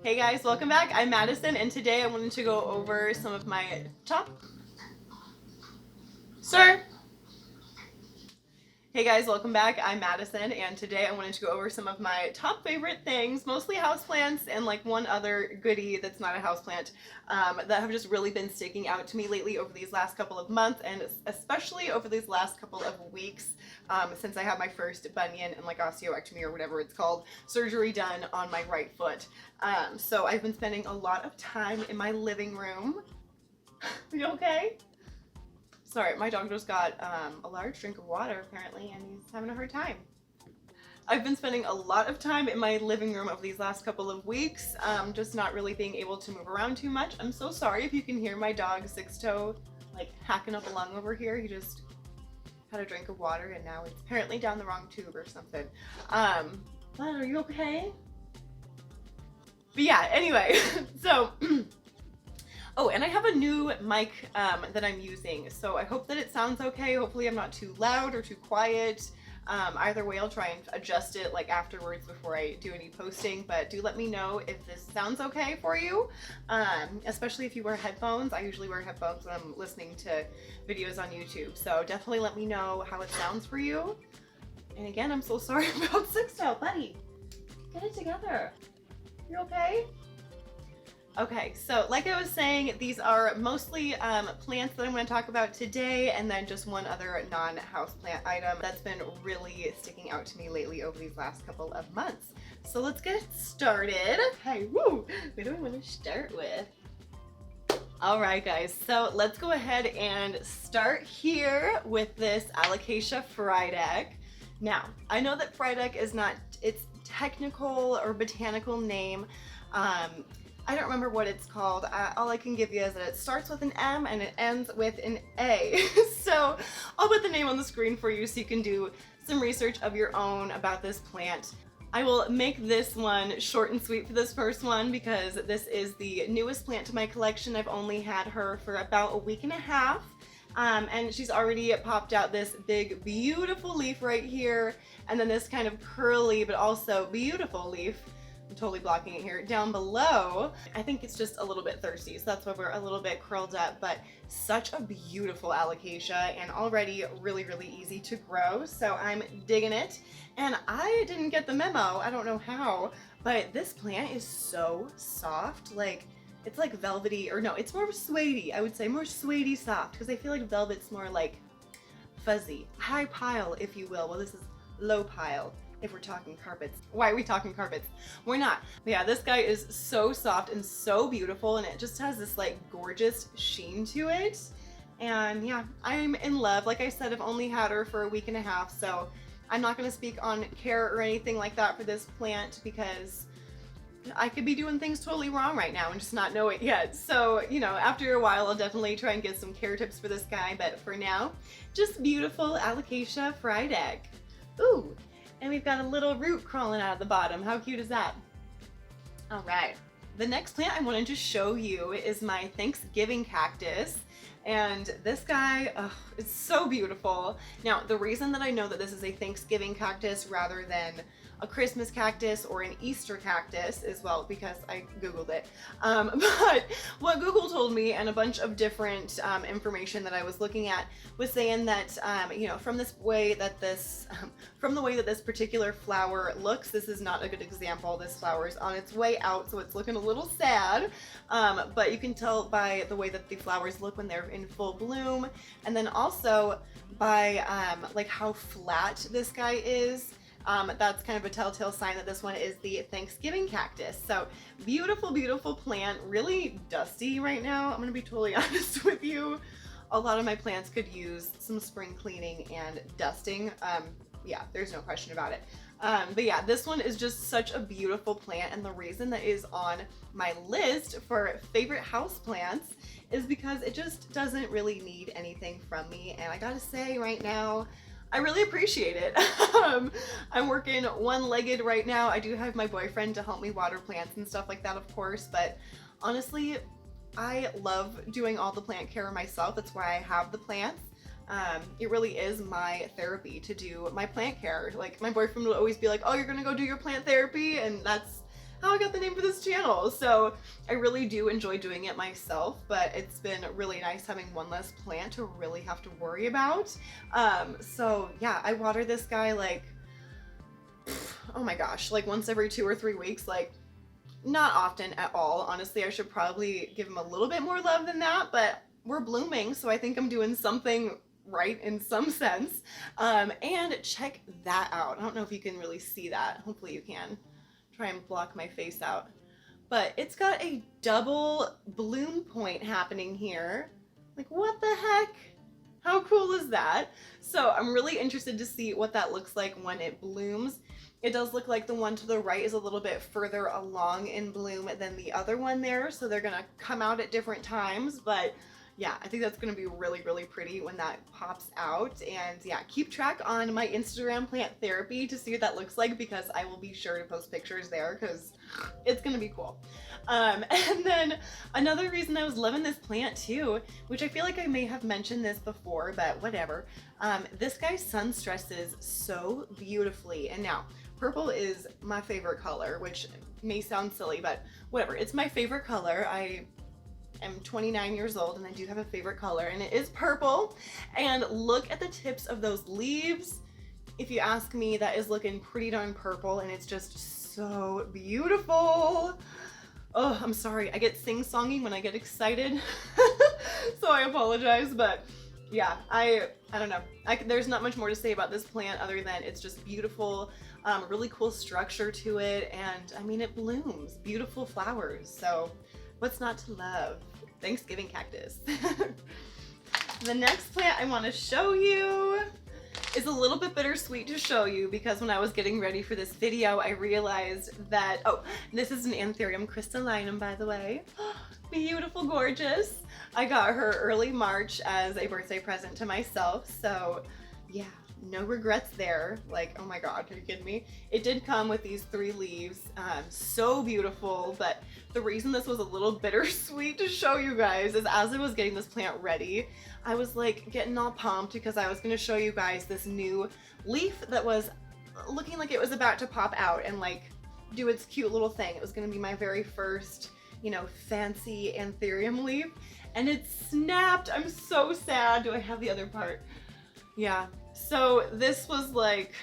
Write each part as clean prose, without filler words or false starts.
Hey guys, welcome back. I'm Madison, and today I wanted to go over some of my top... Sir! Hey guys, welcome back. I'm Madison, and today I wanted to go over some of my top favorite things, mostly houseplants and like one other goodie that's not a houseplant, that have just really been sticking out to me lately over these last couple of months, and especially over these last couple of weeks, since I had my first bunion and like osteoectomy or whatever it's called surgery done on my right foot. So I've been spending a lot of time in my living room. Are you okay? Sorry, my dog just got a large drink of water apparently, and he's having a hard time. I've been spending a lot of time in my living room over these last couple of weeks, just not really being able to move around too much. I'm so sorry if you can hear my dog Six Toe like hacking up a lung over here. He just had a drink of water and now it's apparently down the wrong tube or something. But are you okay? But yeah, anyway, so oh, and I have a new mic that I'm using, so I hope that it sounds okay. Hopefully I'm not too loud or too quiet. Either way, I'll try and adjust it like afterwards before I do any posting, but do let me know if this sounds okay for you, especially if you wear headphones. I usually wear headphones when I'm listening to videos on YouTube, so definitely let me know how it sounds for you. And again, I'm so sorry about Sixto, buddy. Get it together. You okay? Okay, so like I was saying, these are mostly plants that I'm going to talk about today, and then just one other non-house plant item that's been really sticking out to me lately over these last couple of months. So let's get started. Okay, woo! What do we want to start with? Alright guys, so let's go ahead and start here with this alocasia frydek. Now, I know that frydek is not its technical or botanical name. I don't remember what it's called. All I can give you is that it starts with an M and it ends with an A. So I'll put the name on the screen for you so you can do some research of your own about this plant. I will make this one short and sweet for this first one because this is the newest plant to my collection. I've only had her for about a week and a half. And she's already popped out this big, beautiful leaf right here, and then this kind of curly but also beautiful leaf. I'm totally blocking it here, down below. I think it's just a little bit thirsty, so that's why we're a little bit curled up, but such a beautiful alocasia and already really, really easy to grow, so I'm digging it. And I didn't get the memo, I don't know how, but this plant is so soft. Like, it's like velvety, or no, it's more suede-y. I would say more suede-y soft, because I feel like velvet's more like fuzzy. High pile, if you will. Well, this is low pile. If we're talking carpets. Why are we talking carpets? We're not. But yeah, this guy is so soft and so beautiful, and it just has this like gorgeous sheen to it. And yeah, I'm in love. Like I said, I've only had her for a week and a half, so I'm not going to speak on care or anything like that for this plant because I could be doing things totally wrong right now and just not know it yet. So, you know, after a while, I'll definitely try and get some care tips for this guy. But for now, just beautiful alocasia frydek. Ooh. And we've got a little root crawling out of the bottom. How cute is that? All right. The next plant I wanted to show you is my Thanksgiving cactus. And this guy, it's so beautiful. Now, the reason that I know that this is a Thanksgiving cactus rather than a Christmas cactus or an Easter cactus is, well, because I Googled it. But what Google told me, and a bunch of different information that I was looking at, was saying that, you know, from the way that this particular flower looks, this is not a good example. This flower is on its way out, so it's looking a little sad. But you can tell by the way that the flowers look when they're in full bloom, and then also by like how flat this guy is. That's kind of a telltale sign that this one is the Thanksgiving cactus. So beautiful, beautiful plant, really dusty right now. I'm gonna be totally honest with you. A lot of my plants could use some spring cleaning and dusting. Yeah, there's no question about it. But yeah, this one is just such a beautiful plant, and the reason that is on my list for favorite house plants is because it just doesn't really need anything from me, and I gotta say right now, I really appreciate it. I'm working one-legged right now. I do have my boyfriend to help me water plants and stuff like that, of course, but honestly, I love doing all the plant care myself. That's why I have the plants. It really is my therapy to do my plant care. Like, my boyfriend will always be like, oh, you're gonna go do your plant therapy, and that's how I got the name for this channel. So I really do enjoy doing it myself, but it's been really nice having one less plant to really have to worry about. So yeah, I water this guy like, oh my gosh, like once every 2 or 3 weeks, like not often at all. Honestly, I should probably give him a little bit more love than that, but we're blooming, so I think I'm doing something right in some sense. And check that out. I don't know if you can really see that. Hopefully you can. Try and block my face out. But it's got a double bloom point happening here. Like, what the heck? How cool is that? So I'm really interested to see what that looks like when it blooms. It does look like the one to the right is a little bit further along in bloom than the other one there, so they're gonna come out at different times, but yeah, I think that's gonna be really, really pretty when that pops out. And yeah, keep track on my Instagram Plant Therapy to see what that looks like, because I will be sure to post pictures there because it's gonna be cool. And then another reason I was loving this plant too, which I feel like I may have mentioned this before, but whatever. This guy sun stresses so beautifully. And now, purple is my favorite color, which may sound silly, but whatever. It's my favorite color. I am 29 years old and I do have a favorite color, and it is purple. And look at the tips of those leaves. If you ask me, that is looking pretty darn purple, and it's just so beautiful. Oh, I'm sorry. I get sing-songy when I get excited, so I apologize, but yeah, I don't know. There's not much more to say about this plant other than it's just beautiful, really cool structure to it, and I mean, it blooms beautiful flowers, so what's not to love? Thanksgiving cactus. The next plant I want to show you is a little bit bittersweet to show you, because when I was getting ready for this video, I realized that, oh, this is an anthurium crystallinum, by the way. Beautiful, gorgeous. I got her early March as a birthday present to myself, so yeah, no regrets there. Like, oh my god, are you kidding me? It did come with these 3 leaves, so beautiful. But the reason this was a little bittersweet to show you guys is as I was getting this plant ready, I was like getting all pumped because I was going to show you guys this new leaf that was looking like it was about to pop out and like do its cute little thing. It was going to be my very first, you know, fancy anthurium leaf, and it snapped. I'm so sad. Do I have the other part? Yeah. So this was like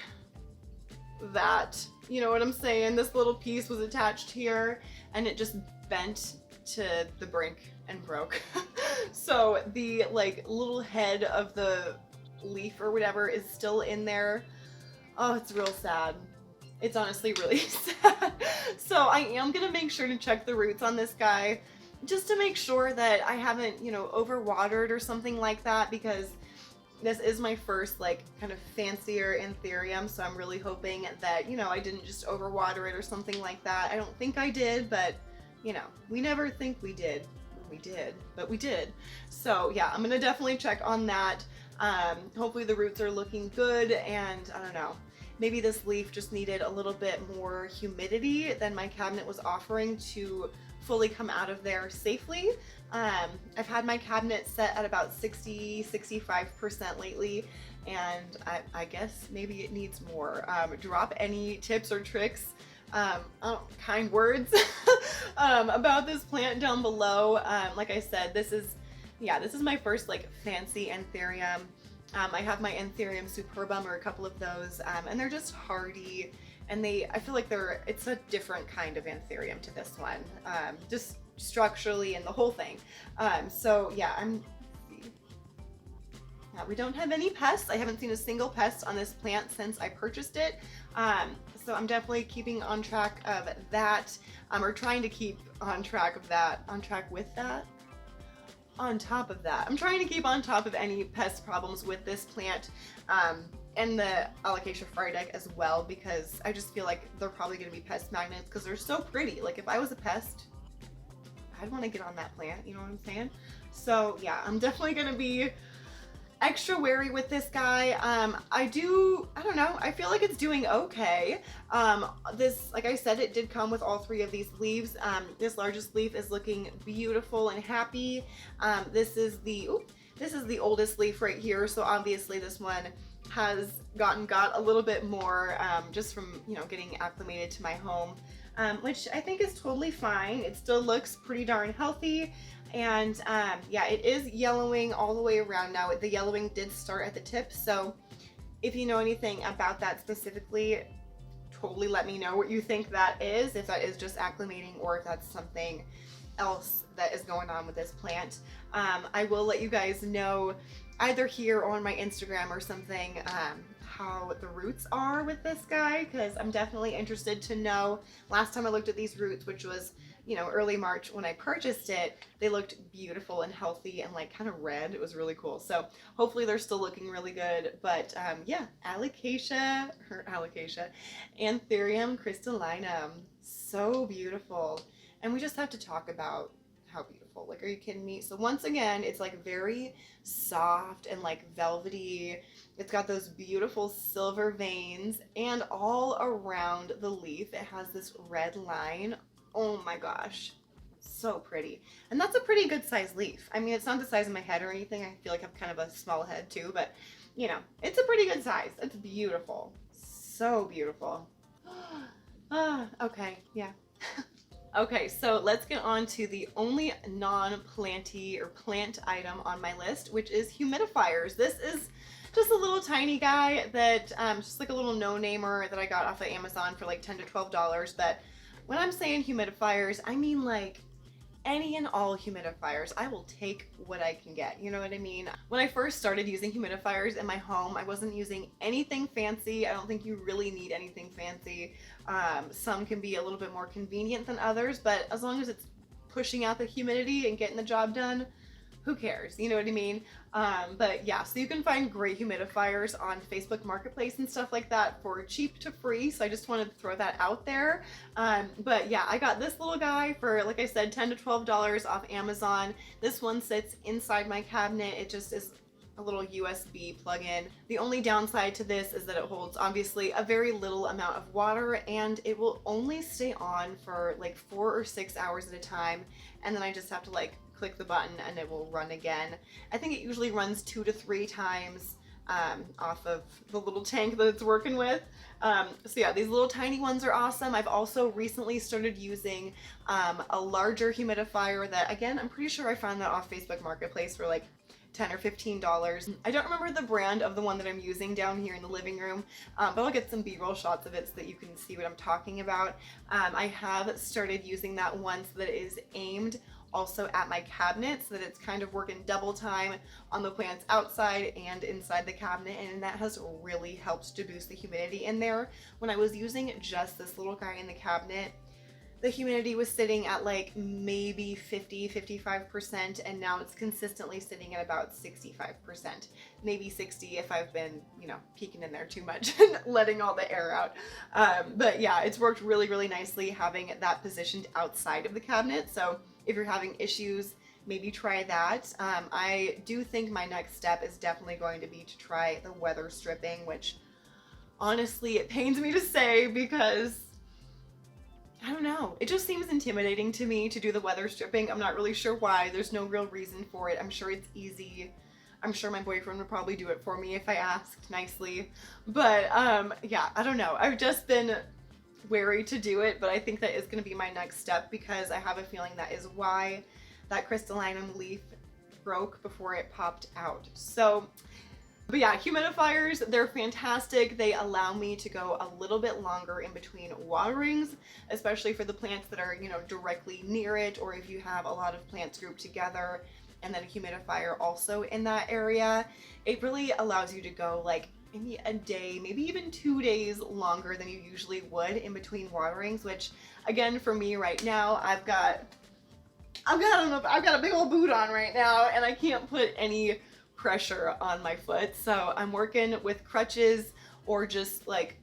that, you know what I'm saying? This little piece was attached here and it just bent to the brink and broke. So the like little head of the leaf or whatever is still in there. Oh, it's real sad. It's honestly really sad. So I am gonna make sure to check the roots on this guy just to make sure that I haven't, you know, overwatered or something like that, because this is my first like kind of fancier anthurium, so I'm really hoping that, you know, I didn't just overwater it or something like that. I don't think I did, but you know, we never think we did. We did, but we did. So yeah, I'm gonna definitely check on that. Hopefully the roots are looking good, and I don't know, maybe this leaf just needed a little bit more humidity than my cabinet was offering to fully come out of there safely. I've had my cabinet set at about 60-65% lately, and I guess maybe it needs more. Drop any tips or tricks, kind words about this plant down below. Like I said, this is my first like fancy anthurium. I have my anthurium superbum or a couple of those, and they're just hardy, and I feel like it's a different kind of anthurium to this one, just structurally and the whole thing. So yeah, we don't have any pests. I haven't seen a single pest on this plant since I purchased it. So I'm definitely keeping on track of that, or trying to keep on track of that, on top of that. I'm trying to keep on top of any pest problems with this plant, and the alocasia frydek as well, because I just feel like they're probably going to be pest magnets because they're so pretty. Like if I was a pest, I'd want to get on that plant, you know what I'm saying? So yeah, I'm definitely going to be extra wary with this guy. I don't know, I feel like it's doing okay. This, like I said, it did come with all 3 of these leaves. This largest leaf is looking beautiful and happy. This is the oldest leaf right here, so obviously this one has got a little bit more, just from, you know, getting acclimated to my home. which I think is totally fine. It still looks pretty darn healthy. And yeah, it is yellowing all the way around now. The yellowing did start at the tip, so if you know anything about that specifically, totally let me know what you think that is, if that is just acclimating or if that's something else that is going on with this plant. I will let you guys know either here or on my Instagram or something how the roots are with this guy, because I'm definitely interested to know. Last time I looked at these roots, which was, you know, early March when I purchased it, they looked beautiful and healthy and like kind of red. It was really cool. So hopefully they're still looking really good. But yeah, alocasia, anthurium crystallinum, so beautiful. And we just have to talk about how beautiful. Like, are you kidding me? So once again, it's like very soft and like velvety. It's got those beautiful silver veins, and all around the leaf it has this red line. Oh my gosh, so pretty. And that's a pretty good size leaf. I mean, it's not the size of my head or anything. I feel like I have kind of a small head too, but you know, it's a pretty good size. It's beautiful, so beautiful. Okay, yeah. Okay, so let's get on to the only non-planty or plant item on my list, which is humidifiers. This is just a little tiny guy that just like a little no-namer that I got off of Amazon for like $10 to $12. But when I'm saying humidifiers, I mean like any and all humidifiers. I will take what I can get, you know what I mean? When I first started using humidifiers in my home, I wasn't using anything fancy. I don't think you really need anything fancy. Some can be a little bit more convenient than others, but as long as it's pushing out the humidity and getting the job done, who cares? You know what I mean? But yeah, so you can find great humidifiers on Facebook Marketplace and stuff like that for cheap to free. So I just wanted to throw that out there. But yeah, I got this little guy for, like I said, $10 to $12 off Amazon. This one sits inside my cabinet. It just is a little USB plug-in. The only downside to this is that it holds obviously a very little amount of water, and it will only stay on for like 4 or 6 hours at a time. And then I just have to like click the button and it will run again. I think it usually runs 2 to 3 times off of the little tank that it's working with. So yeah, these little tiny ones are awesome. I've also recently started using a larger humidifier that, again, I'm pretty sure I found that off Facebook Marketplace for like $10 or $15. I don't remember the brand of the one that I'm using down here in the living room, but I'll get some B-roll shots of it so that you can see what I'm talking about. I have started using that one so that it is aimed also at my cabinet, so that it's kind of working double time on the plants outside and inside the cabinet, and that has really helped to boost the humidity in there. When I was using just this little guy in the cabinet, the humidity was sitting at like maybe 50-55%, and now it's consistently sitting at about 65%, maybe 60 if I've been, you know, peeking in there too much and letting all the air out. But yeah, it's worked really, really nicely having that positioned outside of the cabinet. So if you're having issues, maybe try that. I do think my next step is definitely going to be to try the weather stripping, which honestly, it pains me to say because I don't know. It just seems intimidating to me to do the weather stripping. I'm not really sure why. There's no real reason for it. I'm sure it's easy. I'm sure my boyfriend would probably do it for me if I asked nicely. But yeah, I don't know. I've just been wary to do it, but I think that is going to be my next step because I have a feeling that is why that crystallinum leaf broke before it popped out. So but yeah, humidifiers, they're fantastic. They allow me to go a little bit longer in between waterings, especially for the plants that are, you know, directly near it, or if you have a lot of plants grouped together and then a humidifier also in that area. It really allows you to go like maybe a day, maybe even 2 days longer than you usually would in between waterings, which again, for me right now, I've got a big old boot on right now, and I can't put any pressure on my foot, so I'm working with crutches or just like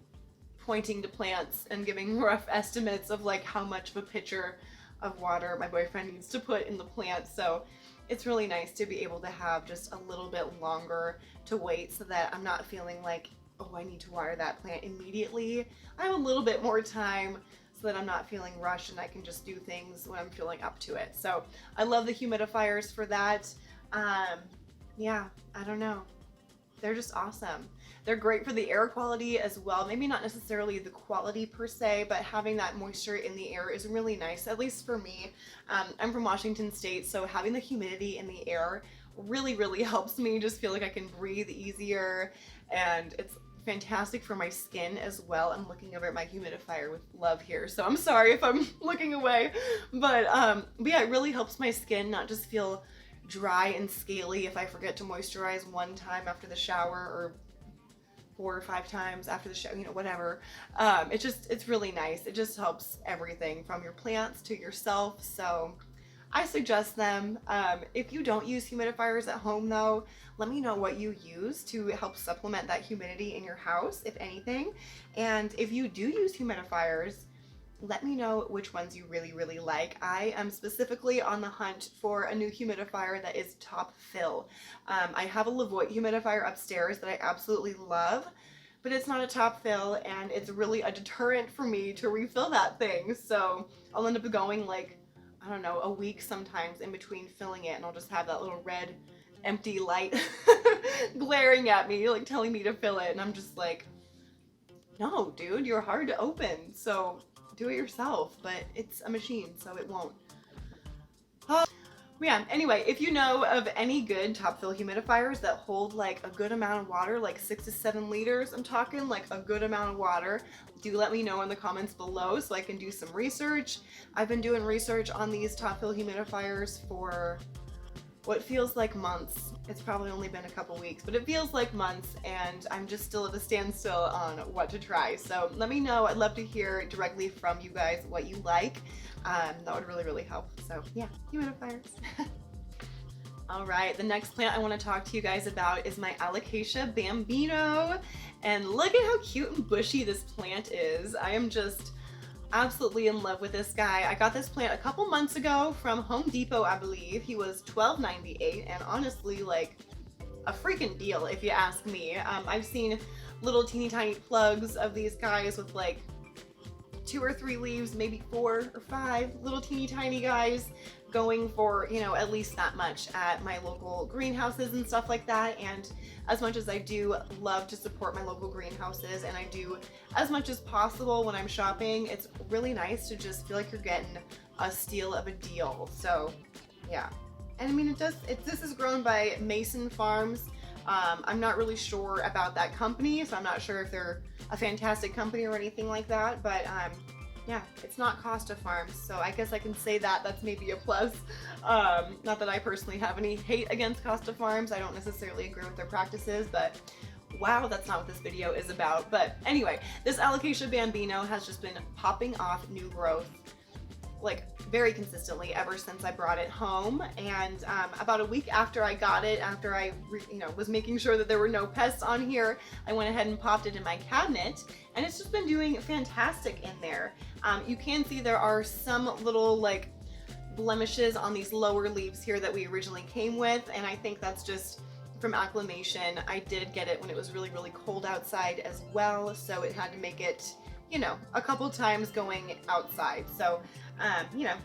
pointing to plants and giving rough estimates of like how much of a pitcher of water my boyfriend needs to put in the plant. So it's really nice to be able to have just a little bit longer to wait so that I'm not feeling like, oh, I need to water that plant immediately. I have a little bit more time so that I'm not feeling rushed and I can just do things when I'm feeling up to it. So I love the humidifiers for that. Yeah, I don't know. they're just awesome. They're great for the air quality as well. Maybe not necessarily the quality per se, but having that moisture in the air is really nice, at least for me. I'm from Washington State, so having the humidity in the air really, really helps me just feel like I can breathe easier, and it's fantastic for my skin as well. I'm looking over at my humidifier with love here, so I'm sorry if I'm looking away, but yeah, it really helps my skin not just feel dry and scaly if I forget to moisturize one time after the shower, or 4 or 5 times after the shower, you know, whatever. It's really nice. It just helps everything from your plants to yourself, so I suggest them. If you don't use humidifiers at home though, let me know what you use to help supplement that humidity in your house, if anything. And if you do use humidifiers, let me know which ones you really, really like. I am specifically on the hunt for a new humidifier that is top fill. I have a Levoit humidifier upstairs that I absolutely love, but it's not a top fill, and it's really a deterrent for me to refill that thing. So I'll end up going like, I don't know, a week sometimes in between filling it, and I'll just have that little red empty light glaring at me, like telling me to fill it, and I'm just like, no, dude, you're hard to open, so do it yourself. But it's a machine, so it won't. Yeah, anyway, if you know of any good top fill humidifiers that hold like a good amount of water, like 6 to 7 liters, I'm talking like a good amount of water, do let me know in the comments below so I can do some research. I've been doing research on these top fill humidifiers for what feels like months. It's probably only been a couple weeks, but it feels like months, and I'm just still at a standstill on what to try. So let me know. I'd love to hear directly from you guys what you like. That would really, really help. So yeah, humidifiers. All right, the next plant I want to talk to you guys about is my alocasia bambino. And look at how cute and bushy this plant is. I am just absolutely in love with this guy. I got this plant a couple months ago from Home Depot, I believe. He was $12.98, and honestly, like, a freaking deal if you ask me. I've seen little teeny tiny plugs of these guys with like 2 or 3 leaves, maybe 4 or 5 little teeny tiny guys going for, you know, at least that much at my local greenhouses and stuff like that. And as much as I do love to support my local greenhouses, and I do as much as possible when I'm shopping, it's really nice to just feel like you're getting a steal of a deal. So yeah, and I mean, this is grown by Mason Farms. I'm not really sure about that company, so I'm not sure if they're a fantastic company or anything like that, but yeah, it's not Costa Farms, so I guess I can say that that's maybe a plus. Not that I personally have any hate against Costa Farms. I don't necessarily agree with their practices, but wow, that's not what this video is about. But anyway, this alocasia bambino has just been popping off new growth like very consistently ever since I brought it home. And about a week after I got it, after I was making sure that there were no pests on here, I went ahead and popped it in my cabinet, and it's just been doing fantastic in there. You can see there are some little like blemishes on these lower leaves here that we originally came with, and I think that's just from acclimation. I did get it when it was really, really cold outside as well, so it had to make it, you know, a couple times going outside. So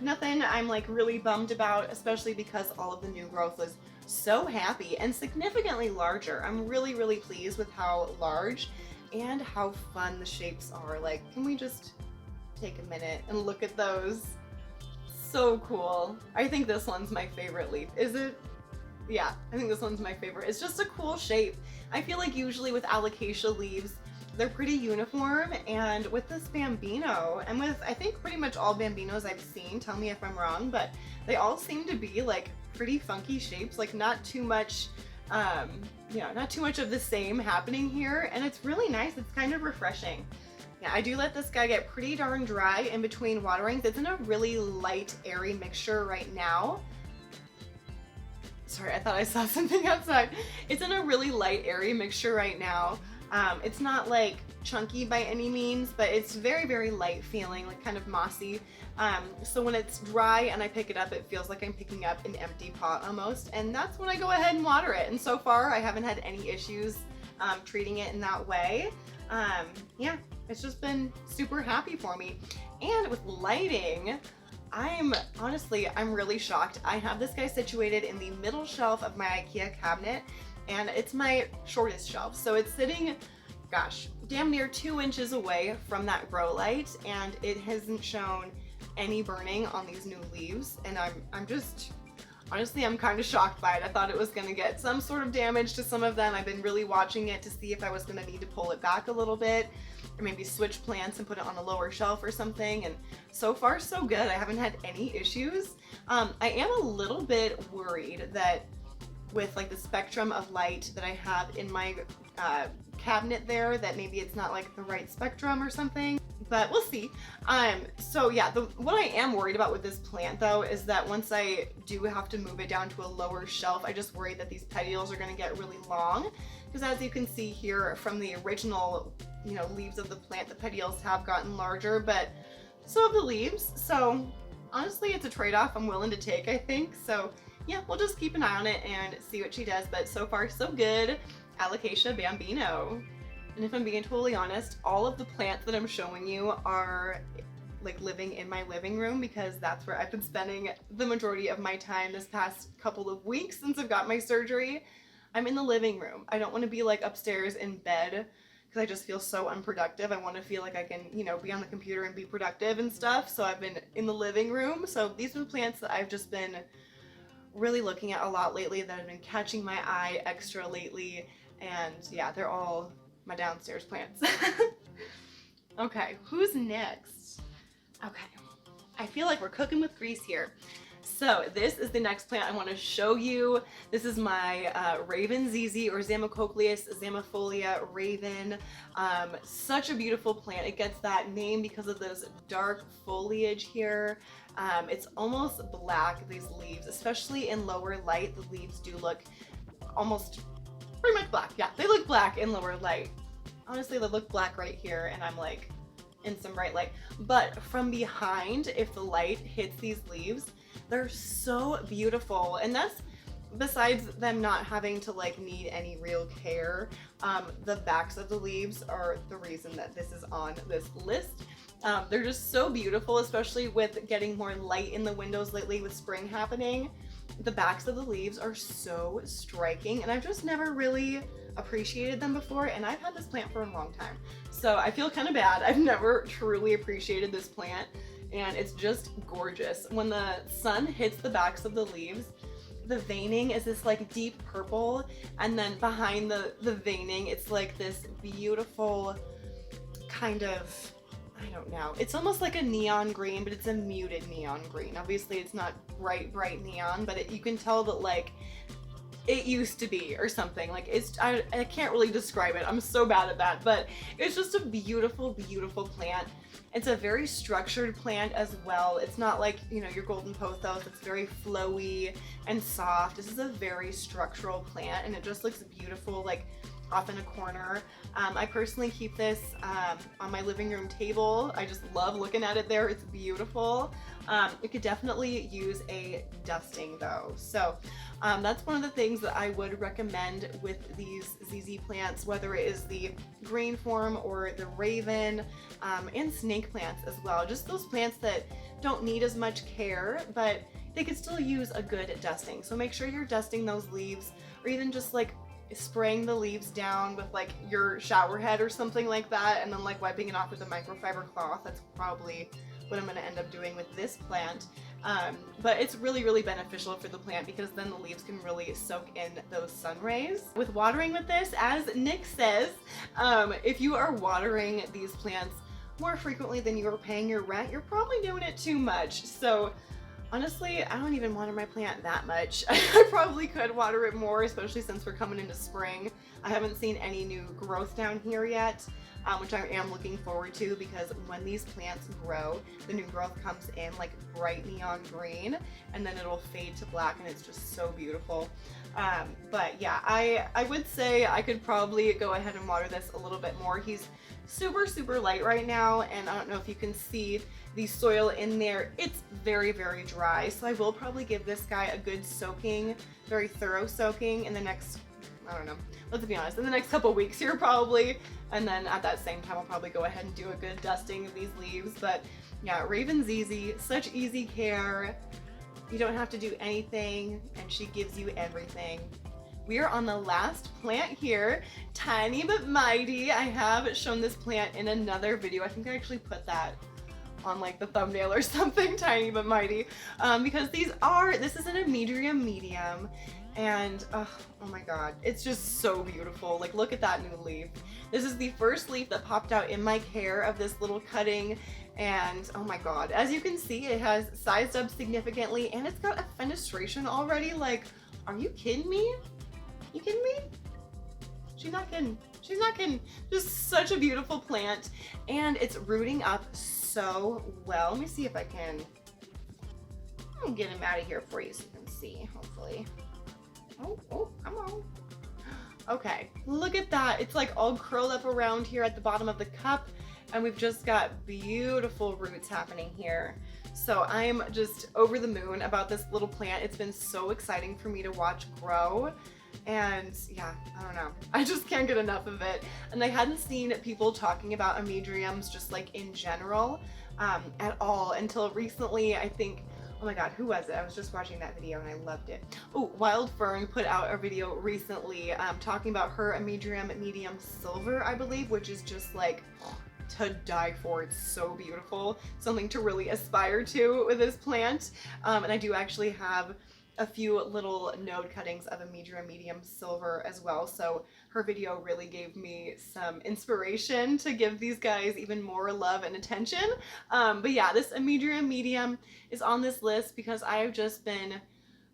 nothing I'm like really bummed about, especially because all of the new growth was so happy and significantly larger. I'm really, really pleased with how large and how fun the shapes are. Like, can we just take a minute and look at those? So cool. I think this one's my favorite leaf. Is it? Yeah, I think this one's my favorite. It's just a cool shape. I feel like usually with alocasia leaves, they're pretty uniform, and with this bambino, and with I think pretty much all bambinos I've seen, tell me if I'm wrong, but they all seem to be like pretty funky shapes, like not too much, not too much of the same happening here, and it's really nice. It's kind of refreshing. Yeah, I do let this guy get pretty darn dry in between waterings. It's in a really light, airy mixture right now. Sorry, I thought I saw something outside. It's in a really light, airy mixture right now. It's not like chunky by any means, but it's very, very light feeling, like kind of mossy. So when it's dry and I pick it up, it feels like I'm picking up an empty pot almost, and that's when I go ahead and water it. And so far, I haven't had any issues treating it in that way. Yeah, it's just been super happy for me. And with lighting, I'm really shocked. I have this guy situated in the middle shelf of my IKEA cabinet, and it's my shortest shelf. So it's sitting, gosh, damn near 2 inches away from that grow light, and it hasn't shown any burning on these new leaves, and I'm just, honestly, I'm kind of shocked by it. I thought it was going to get some sort of damage to some of them. I've been really watching it to see if I was going to need to pull it back a little bit, or maybe switch plants and put it on a lower shelf or something, and so far so good. I haven't had any issues. I am a little bit worried that with like the spectrum of light that I have in my cabinet there, that maybe it's not like the right spectrum or something, but we'll see. So yeah, what I am worried about with this plant though is that once I do have to move it down to a lower shelf, I just worry that these petioles are going to get really long, because as you can see here from the original, you know, leaves of the plant, the petioles have gotten larger, but so have the leaves. So honestly, it's a trade-off I'm willing to take, I think. So yeah, we'll just keep an eye on it and see what she does, but so far so good. Alocasia bambino. And if I'm being totally honest, all of the plants that I'm showing you are like living in my living room, because that's where I've been spending the majority of my time this past couple of weeks since I've got my surgery. I'm in the living room. I don't want to be like upstairs in bed, because I just feel so unproductive. I want to feel like I can, you know, be on the computer and be productive and stuff. So I've been in the living room. So these are the plants that I've just been really looking at a lot lately, that have been catching my eye extra lately. And yeah, they're all my downstairs plants. Okay, who's next? Okay, I feel like we're cooking with grease here. So this is the next plant I want to show you. This is my Raven ZZ, or zamiifolia raven. Such a beautiful plant. It gets that name because of those dark foliage here. It's almost black, these leaves, especially in lower light. The leaves do look almost pretty much black. Yeah, they look black in lower light. Honestly, they look black right here, and I'm like in some bright light. But from behind, if the light hits these leaves, they're so beautiful. And that's besides them not having to like need any real care. The backs of the leaves are the reason that this is on this list. They're just so beautiful, especially with getting more light in the windows lately with spring happening. The backs of the leaves are so striking, and I've just never really appreciated them before, and I've had this plant for a long time. So I feel kind of bad. I've never truly appreciated this plant, and it's just gorgeous. When the sun hits the backs of the leaves, the veining is this like deep purple, and then behind the veining, it's like this beautiful kind of, I don't know, it's almost like a neon green, but it's a muted neon green. Obviously it's not bright neon, but you can tell that like it used to be or something. Like it's, I can't really describe it. I'm so bad at that, but it's just a beautiful plant. It's a very structured plant as well. It's not like, you know, your golden pothos. It's very flowy and soft. This is a very structural plant, and it just looks beautiful, like off in a corner. I personally keep this on my living room table. I just love looking at it there. It's beautiful. It could definitely use a dusting though. So that's one of the things that I would recommend with these ZZ plants, whether it is the green form or the raven, and snake plants as well. Just those plants that don't need as much care, but they could still use a good dusting. So make sure you're dusting those leaves, or even just like spraying the leaves down with like your shower head or something like that, and then like wiping it off with a microfiber cloth. That's probably what I'm going to end up doing with this plant. But it's really beneficial for the plant, because then the leaves can really soak in those sun rays. With watering with this, as Nick says, if you are watering these plants more frequently than you are paying your rent, you're probably doing it too much. So honestly, I don't even water my plant that much. I probably could water it more, especially since we're coming into spring. I haven't seen any new growth down here yet, which I am looking forward to, because when these plants grow, the new growth comes in like bright neon green, and then it'll fade to black, and it's just so beautiful. But yeah, I would say I could probably go ahead and water this a little bit more. He's super light right now, and I don't know if you can see the soil in there. It's very dry, so I will probably give this guy a good soaking, very thorough soaking in the next, I don't know, let's be honest, in the next couple weeks here probably, and then at that same time I'll probably go ahead and do a good dusting of these leaves. But yeah, Raven ZZ, such easy care. You don't have to do anything, and she gives you everything. We are on the last plant here, tiny but mighty. I have shown this plant in another video. I think I actually put that on like the thumbnail or something, tiny but mighty, because this is an amydrium medium, and oh my god, it's just so beautiful. Like, look at that new leaf. This is the first leaf that popped out in my care of this little cutting, and oh my god, as you can see, it has sized up significantly, and it's got a fenestration already. Like, are you kidding me? You kidding me? She's not kidding. She's not kidding. Just such a beautiful plant, and it's rooting up so well. Let me see if I can get him out of here for you so you can see, hopefully. Oh, come on. Okay, look at that. It's like all curled up around here at the bottom of the cup, and we've just got beautiful roots happening here. So I'm just over the moon about this little plant. It's been so exciting for me to watch grow. And yeah, I don't know. I just can't get enough of it. And I hadn't seen people talking about amydriums just like in general at all until recently. I think, oh my god, who was it? I was just watching that video and I loved it. Oh, Wild Fern put out a video recently talking about her amydrium medium silver, I believe, which is just like to die for. It's so beautiful. Something to really aspire to with this plant. And I do actually have a few little node cuttings of amydrium medium silver as well, so her video really gave me some inspiration to give these guys even more love and attention. But yeah, this amydrium medium is on this list because I've just been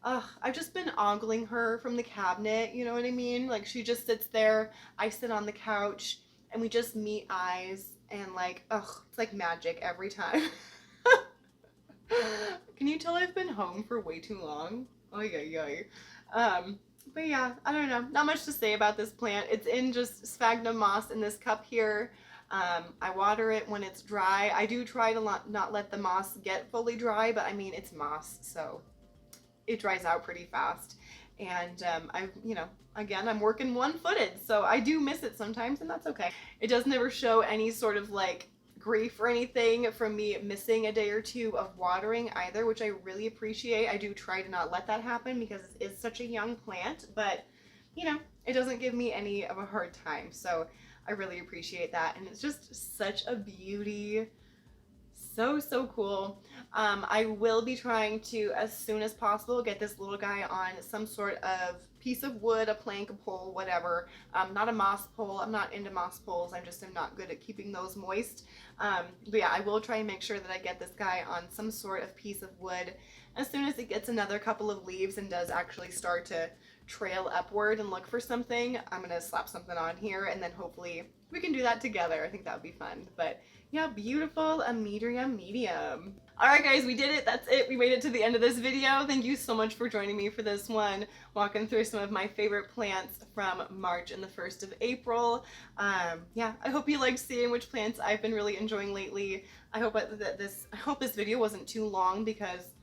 ogling her from the cabinet, you know what I mean? Like, she just sits there, I sit on the couch, and we just meet eyes, and like, it's like magic every time. Can you tell I've been home for way too long? Oh yeah. But yeah, I don't know. Not much to say about this plant. It's in just sphagnum moss in this cup here. I water it when it's dry. I do try to not let the moss get fully dry, but I mean, it's moss, so it dries out pretty fast. And I'm working one-footed, so I do miss it sometimes, and that's okay. It doesn't ever show any sort of like grief or anything from me missing a day or two of watering either, which I really appreciate. I do try to not let that happen because it is such a young plant, but you know, it doesn't give me any of a hard time, so I really appreciate that. And it's just such a beauty. So cool. I will be trying to, as soon as possible, get this little guy on some sort of piece of wood, a plank, a pole, whatever. Not a moss pole. I'm not into moss poles. I'm not good at keeping those moist. But yeah, I will try and make sure that I get this guy on some sort of piece of wood as soon as it gets another couple of leaves and does actually start to trail upward and look for something. I'm gonna slap something on here, and then hopefully we can do that together. I think that would be fun. But yeah, beautiful amydrium medium. Alright guys, we did it. That's it. We made it to the end of this video. Thank you so much for joining me for this one, walking through some of my favorite plants from March and the 1st of April. Yeah, I hope you liked seeing which plants I've been really enjoying lately. I hope this video wasn't too long because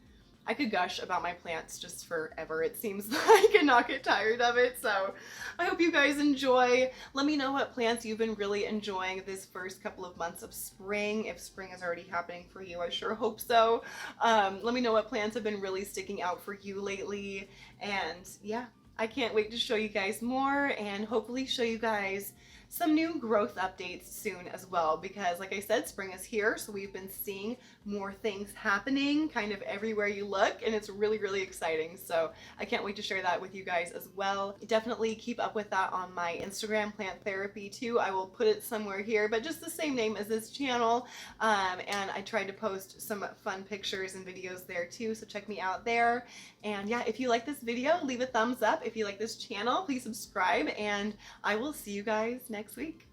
I could gush about my plants just forever, it seems like, and not get tired of it. So I hope you guys enjoy. Let me know what plants you've been really enjoying this first couple of months of spring. If spring is already happening for you, I sure hope so. Let me know what plants have been really sticking out for you lately. And yeah, I can't wait to show you guys more and hopefully show you guys some new growth updates soon as well, because like I said, spring is here, so we've been seeing more things happening kind of everywhere you look, and it's really exciting. So I can't wait to share that with you guys as well. Definitely keep up with that on my Instagram, Plant Therapy too. I will put it somewhere here, but just the same name as this channel. And I tried to post some fun pictures and videos there too, so check me out there. And yeah, if you like this video, leave a thumbs up. If you like this channel, please subscribe, and I will see you guys next week.